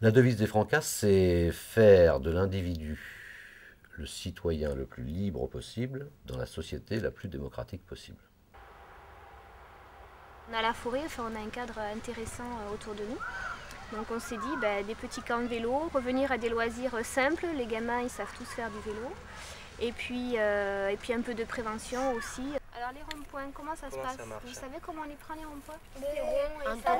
La devise des Francas, c'est faire de l'individu le citoyen le plus libre possible dans la société la plus démocratique possible. On a la forêt, enfin, on a un cadre intéressant autour de nous. Donc on s'est dit des petits camps de vélo, revenir à des loisirs simples, les gamins ils savent tous faire du vélo. Et puis un peu de prévention aussi. Alors les ronds-points, comment ça se passe? Vous savez comment on les prend les ronds-points?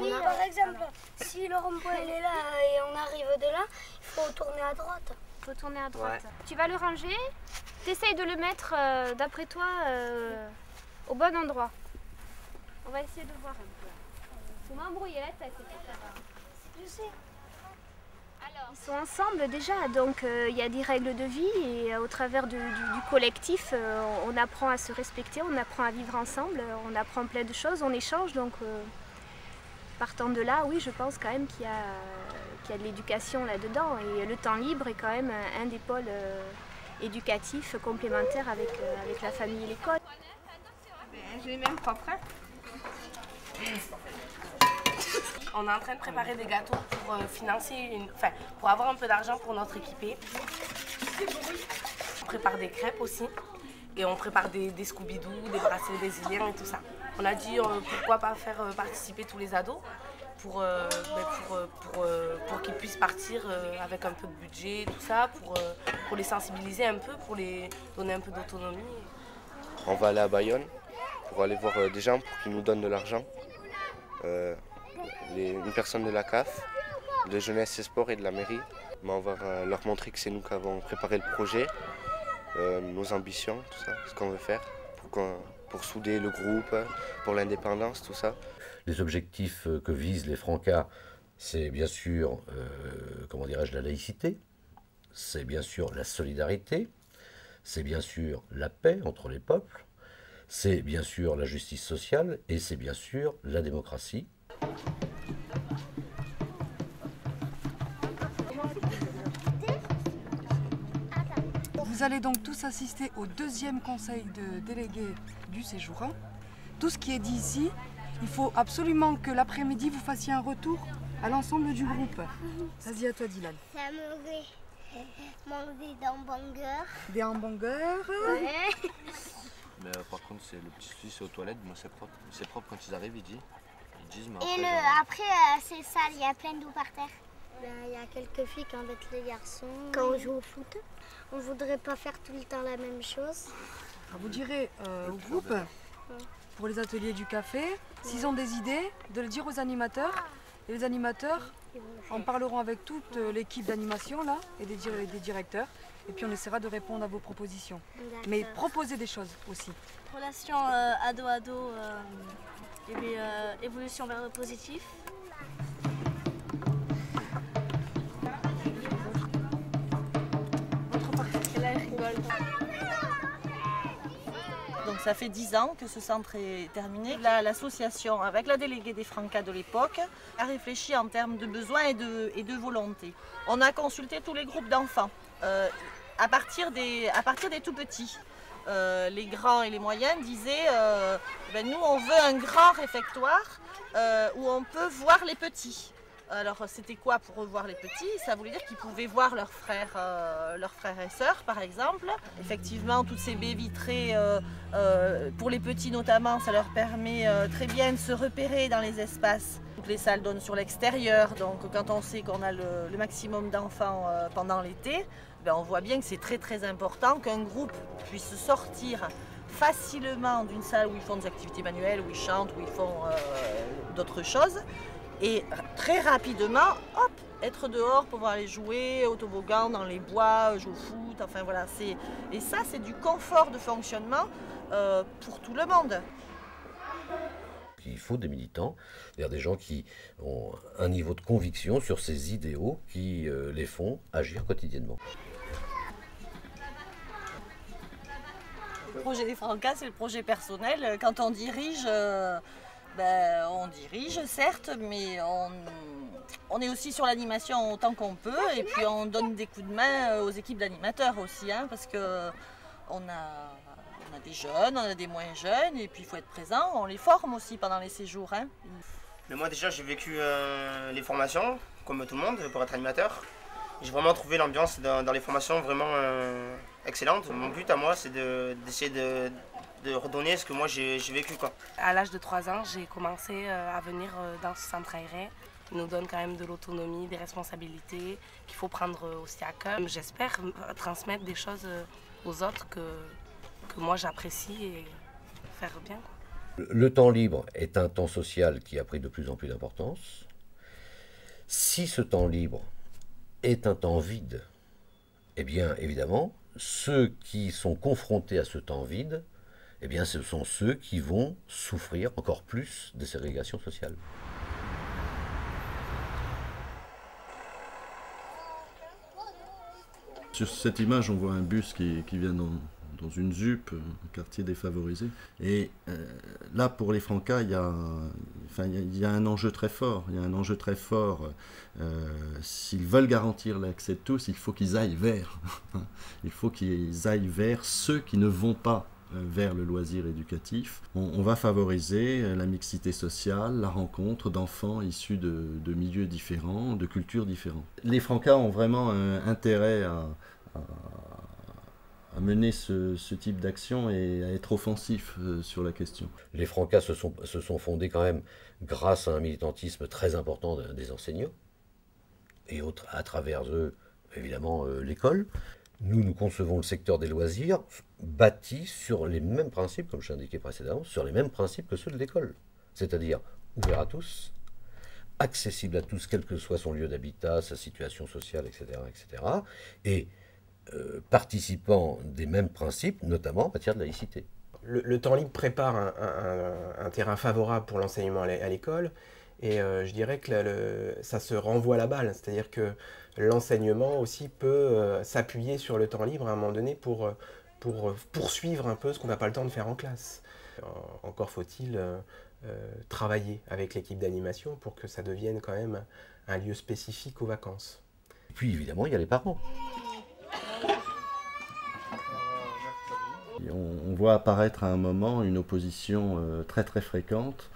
Oui, par exemple, si le rond-point il est là et on arrive de là, il faut tourner à droite. Il faut tourner à droite. Ouais. Tu vas le ranger, tu essayes de le mettre d'après toi au bon endroit. On va essayer de voir un peu. Faut m'embrouiller la tête pour faire. Je sais. Alors, ils sont ensemble déjà, donc il y a des règles de vie et au travers du collectif, on apprend à se respecter, on apprend à vivre ensemble, on apprend plein de choses, on échange. Donc partant de là, oui, je pense quand même qu'il y a de l'éducation là-dedans. Et le temps libre est quand même un des pôles éducatifs complémentaires avec la famille et l'école. J'ai les mêmes propres. On est en train de préparer des gâteaux pour financer, pour avoir un peu d'argent pour notre équipée. On prépare des crêpes aussi et on prépare des Scooby-Doo, des bracelets brésiliens et tout ça. On a dit pourquoi pas faire participer tous les ados pour qu'ils puissent partir avec un peu de budget, tout ça, pour les sensibiliser un peu, pour les donner un peu d'autonomie. On va aller à Bayonne pour aller voir des gens pour qu'ils nous donnent de l'argent. Une personne de la CAF, de Jeunesse et Sport et de la mairie. Mais on va leur montrer que c'est nous qui avons préparé le projet, nos ambitions, tout ça, ce qu'on veut faire pour souder le groupe, pour l'indépendance, tout ça. Les objectifs que visent les Francas, c'est bien sûr, la laïcité, c'est bien sûr la solidarité, c'est bien sûr la paix entre les peuples, c'est bien sûr la justice sociale et c'est bien sûr la démocratie. Vous allez donc tous assister au deuxième conseil de délégués du séjour 1. Tout ce qui est dit ici, il faut absolument que l'après-midi vous fassiez un retour à l'ensemble du groupe. Vas-y, à toi Dylan. Ça m'aurait manger des hamburgers. Des hamburgers. Ouais. Mais par contre, le petit souci, c'est aux toilettes. Moi, c'est propre. C'est propre quand ils arrivent, ils disent. Mais Et après, c'est sale, il y a plein d'eau par terre. Il y a quelques filles qui embêtent les garçons. Quand on joue au foot, on voudrait pas faire tout le temps la même chose. Vous direz au groupe, pour les ateliers du café, s'ils ont des idées, de le dire aux animateurs. Et les animateurs en parleront avec toute l'équipe d'animation là et des directeurs. Et puis on essaiera de répondre à vos propositions. Mais proposer des choses aussi. Relation ado-ado, évolution vers le positif. Donc ça fait 10 ans que ce centre est terminé. L'association, avec la déléguée des Francas de l'époque, a réfléchi en termes de besoins et de volonté. On a consulté tous les groupes d'enfants, à partir des tout petits. Les grands et les moyens disaient nous on veut un grand réfectoire où on peut voir les petits. Alors c'était quoi pour revoir les petits? Ça voulait dire qu'ils pouvaient voir leurs frères et sœurs par exemple. Effectivement, toutes ces baies vitrées, pour les petits notamment, ça leur permet très bien de se repérer dans les espaces. Toutes les salles donnent sur l'extérieur, donc quand on sait qu'on a le maximum d'enfants pendant l'été, on voit bien que c'est très très important qu'un groupe puisse sortir facilement d'une salle où ils font des activités manuelles, où ils chantent, où ils font d'autres choses. Et très rapidement, hop, être dehors pour pouvoir aller jouer au toboggan, dans les bois, jouer au foot, enfin voilà. Et ça, c'est du confort de fonctionnement pour tout le monde. Il faut des militants, c'est-à-dire des gens qui ont un niveau de conviction sur ces idéaux qui les font agir quotidiennement. Le projet des Francas, c'est le projet personnel. Quand on dirige, on dirige certes, mais on est aussi sur l'animation autant qu'on peut et puis on donne des coups de main aux équipes d'animateurs aussi, parce que on a des jeunes, on a des moins jeunes et puis il faut être présent, on les forme aussi pendant les séjours. Mais moi déjà j'ai vécu les formations, comme tout le monde, pour être animateur. J'ai vraiment trouvé l'ambiance dans les formations vraiment excellente. Mon but à moi c'est d'essayer de redonner ce que moi j'ai vécu, quoi. À l'âge de 3 ans, j'ai commencé à venir dans ce centre aéré. Il nous donne quand même de l'autonomie, des responsabilités qu'il faut prendre aussi à cœur. J'espère transmettre des choses aux autres que moi j'apprécie et faire bien. Le temps libre est un temps social qui a pris de plus en plus d'importance. Si ce temps libre est un temps vide, eh bien évidemment, ceux qui sont confrontés à ce temps vide, eh bien ce sont ceux qui vont souffrir encore plus de ségrégation sociale. Sur cette image, on voit un bus qui vient dans une ZUP, un quartier défavorisé. Et là, pour les Francas, il y a un enjeu très fort. Il y a un enjeu très fort. S'ils veulent garantir l'accès de tous, il faut qu'ils aillent vers. Il faut qu'ils aillent vers ceux qui ne vont pas vers le loisir éducatif. On va favoriser la mixité sociale, la rencontre d'enfants issus de milieux différents, de cultures différentes. Les Francas ont vraiment intérêt à mener ce type d'action et à être offensifs sur la question. Les Francas se sont fondés quand même grâce à un militantisme très important des enseignants et à travers eux, évidemment, l'école. Nous concevons le secteur des loisirs bâti sur les mêmes principes, comme je l'ai indiqué précédemment, sur les mêmes principes que ceux de l'école. C'est-à-dire ouvert à tous, accessible à tous, quel que soit son lieu d'habitat, sa situation sociale, etc. etc. et participant des mêmes principes, notamment en matière de laïcité. Le temps libre prépare un terrain favorable pour l'enseignement à l'école, et je dirais que ça se renvoie la balle, c'est-à-dire que l'enseignement aussi peut s'appuyer sur le temps libre à un moment donné pour poursuivre un peu ce qu'on n'a pas le temps de faire en classe. Encore faut-il travailler avec l'équipe d'animation pour que ça devienne quand même un lieu spécifique aux vacances. Puis évidemment, il y a les parents. On voit apparaître à un moment une opposition très très fréquente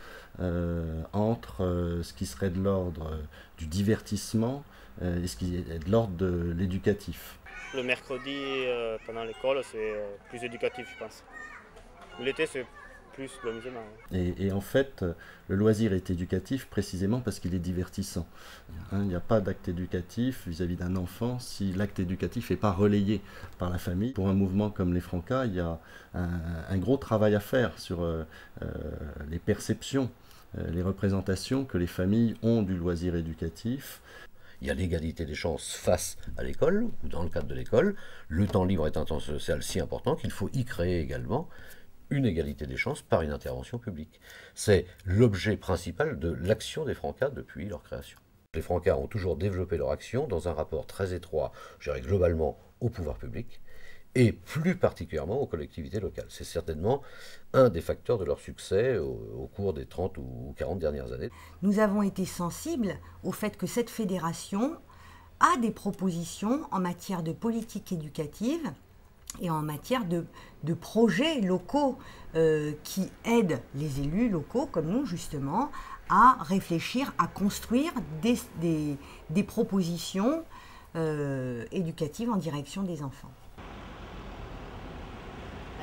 entre ce qui serait de l'ordre du divertissement et ce qui est de l'ordre de l'éducatif. Le mercredi pendant l'école, c'est plus éducatif, je pense. L'été, c'est plus l'amusement. Et en fait, le loisir est éducatif précisément parce qu'il est divertissant. Il n'y a pas d'acte éducatif vis-à-vis d'un enfant si l'acte éducatif n'est pas relayé par la famille. Pour un mouvement comme les Francas, il y a un gros travail à faire sur les perceptions, les représentations que les familles ont du loisir éducatif. Il y a l'égalité des chances face à l'école, ou dans le cadre de l'école. Le temps libre est un temps social si important qu'il faut y créer également une égalité des chances par une intervention publique. C'est l'objet principal de l'action des Francas depuis leur création. Les Francas ont toujours développé leur action dans un rapport très étroit, je dirais globalement, au pouvoir public, et plus particulièrement aux collectivités locales. C'est certainement un des facteurs de leur succès au cours des 30 ou 40 dernières années. Nous avons été sensibles au fait que cette fédération a des propositions en matière de politique éducative et en matière de projets locaux qui aident les élus locaux, comme nous justement, à réfléchir, à construire des propositions éducatives en direction des enfants.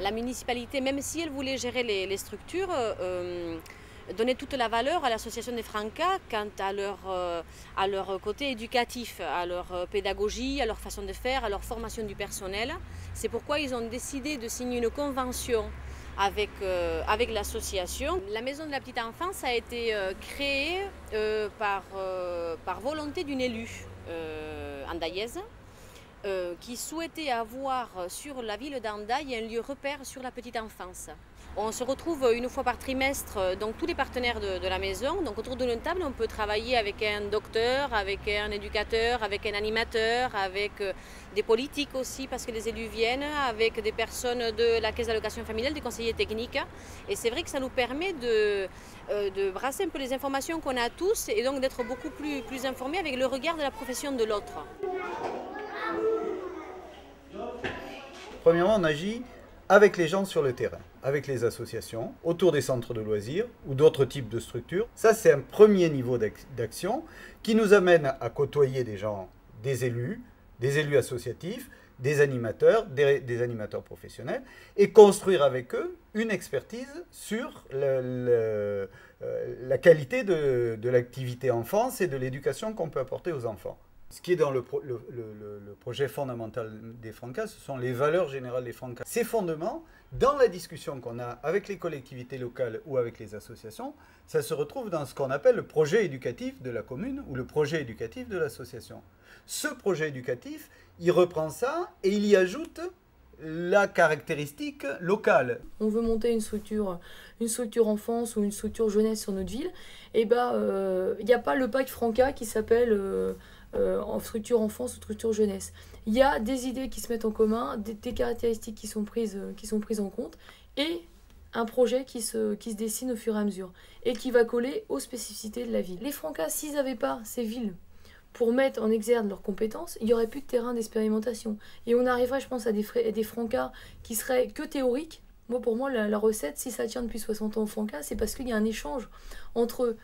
La municipalité, même si elle voulait gérer les structures, donnait toute la valeur à l'association des Francas quant à leur côté éducatif, à leur pédagogie, à leur façon de faire, à leur formation du personnel. C'est pourquoi ils ont décidé de signer une convention avec l'association. La maison de la petite enfance a été créée par volonté d'une élue andaillaise qui souhaitait avoir sur la ville d'Hendaye un lieu repère sur la petite enfance. On se retrouve une fois par trimestre, donc tous les partenaires de la maison. Donc autour d'une table, on peut travailler avec un docteur, avec un éducateur, avec un animateur, avec des politiques aussi, parce que les élus viennent, avec des personnes de la caisse d'allocation familiale, des conseillers techniques. Et c'est vrai que ça nous permet de brasser un peu les informations qu'on a tous et donc d'être beaucoup plus informés avec le regard de la profession de l'autre. Premièrement, on agit avec les gens sur le terrain. avec les associations, autour des centres de loisirs ou d'autres types de structures. Ça, c'est un premier niveau d'action qui nous amène à côtoyer des gens, des élus associatifs, des animateurs professionnels, et construire avec eux une expertise sur la qualité de l'activité enfance et de l'éducation qu'on peut apporter aux enfants. Ce qui est dans le projet fondamental des Francas, ce sont les valeurs générales des Francas. Ces fondements, dans la discussion qu'on a avec les collectivités locales ou avec les associations, ça se retrouve dans ce qu'on appelle le projet éducatif de la commune ou le projet éducatif de l'association. Ce projet éducatif, il reprend ça et il y ajoute la caractéristique locale. On veut monter une structure enfance ou une structure jeunesse sur notre ville, et il n'y a pas le pacte Franca qui s'appelle en structure enfance ou structure jeunesse. Il y a des idées qui se mettent en commun, des caractéristiques qui sont prises en compte, et un projet qui se dessine au fur et à mesure, et qui va coller aux spécificités de la ville. Les Francas, s'ils n'avaient pas ces villes pour mettre en exergue leurs compétences, il n'y aurait plus de terrain d'expérimentation. Et on arriverait, je pense, à des Francas qui seraient que théoriques. Pour moi, la recette, si ça tient depuis 60 ans au Franca, c'est parce qu'il y a un échange entre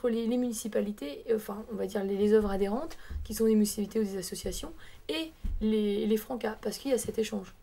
les municipalités, on va dire les œuvres adhérentes, qui sont des municipalités ou des associations, et les Francas, parce qu'il y a cet échange.